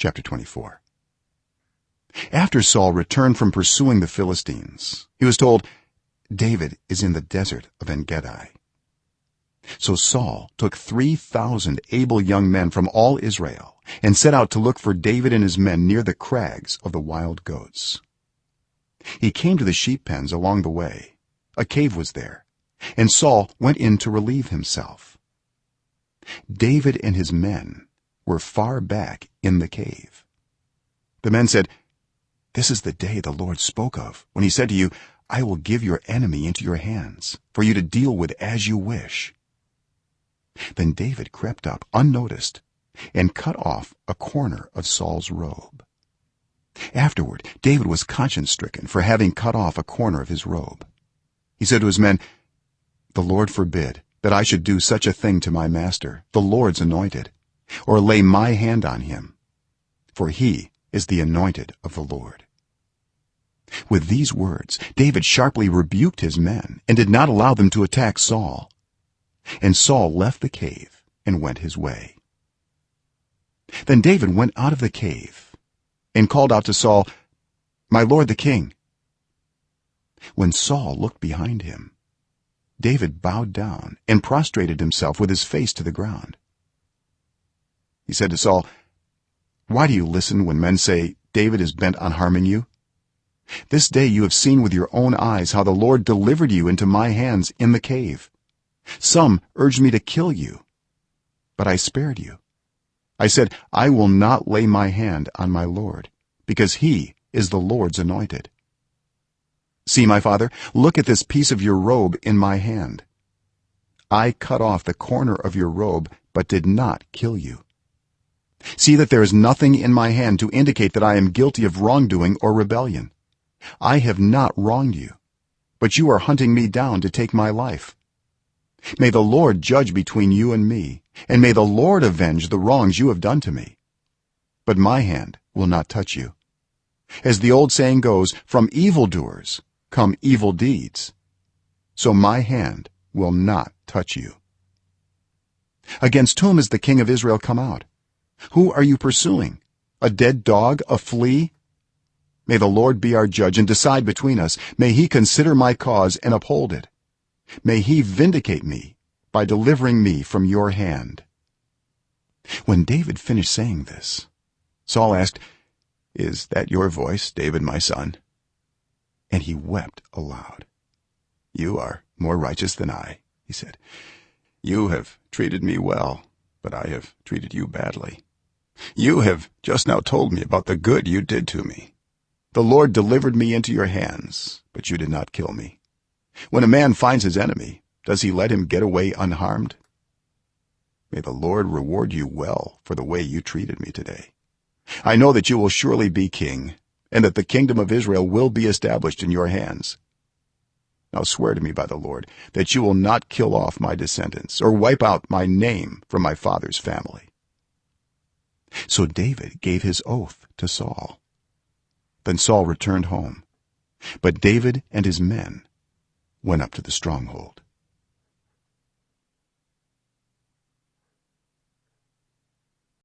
chapter 24. After Saul returned from pursuing the Philistines, he was told, "David is in the desert of En-gedi." So Saul took 3,000 able young men from all Israel and set out to look for David and his men near the crags of the wild goats. He came to the sheep pens along the way. A cave was there, and Saul went in to relieve himself. David and his men were far back in the cave. The men said, "This is the day the Lord spoke of when he said to you, 'I will give your enemy into your hands for you to deal with as you wish.'" Then David crept up unnoticed and cut off a corner of Saul's robe. Afterward David was conscience-stricken for having cut off a corner of his robe. He said to his men, "The Lord forbid that I should do such a thing to my master, the Lord's anointed, or lay my hand on him, for he is the anointed of the Lord." With these words David sharply rebuked his men and did not allow them to attack Saul. And Saul left the cave and went his way. Then David went out of the cave and called out to Saul, "My lord the king." When Saul looked behind him, David bowed down and prostrated himself with his face to the ground. He said to Saul, "Why do you listen when men say, 'David is bent on harming you'? This day you have seen with your own eyes how the Lord delivered you into my hands in the cave. Some urged me to kill you, but I spared you. I said, 'I will not lay my hand on my lord, because he is the Lord's anointed.' See, my father, look at this piece of your robe in my hand. I cut off the corner of your robe but did not kill you. See that there is nothing in my hand to indicate that I am guilty of wrongdoing or rebellion. I have not wronged you, but you are hunting me down to take my life. May the Lord judge between you and me, and may the Lord avenge the wrongs you have done to me. But my hand will not touch you. As the old saying goes, from evildoers come evil deeds. So my hand will not touch you. Against whom is the king of Israel come out? Who are you pursuing? A dead dog, a flea? May the Lord be our judge and decide between us. May he consider my cause and uphold it. May he vindicate me by delivering me from your hand." When David finished saying this, Saul asked, "Is that your voice, David, my son?" And he wept aloud. "You are more righteous than I," he said. "You have treated me well, but I have treated you badly. You have just now told me about the good you did to me. The Lord delivered me into your hands, but you did not kill me. When a man finds his enemy, does he let him get away unharmed? May the Lord reward you well for the way you treated me today. I know that you will surely be king, and that the kingdom of Israel will be established in your hands. Now swear to me by the Lord that you will not kill off my descendants or wipe out my name from my father's family." So David gave his oath to Saul. Then Saul returned home, but David and his men went up to the stronghold.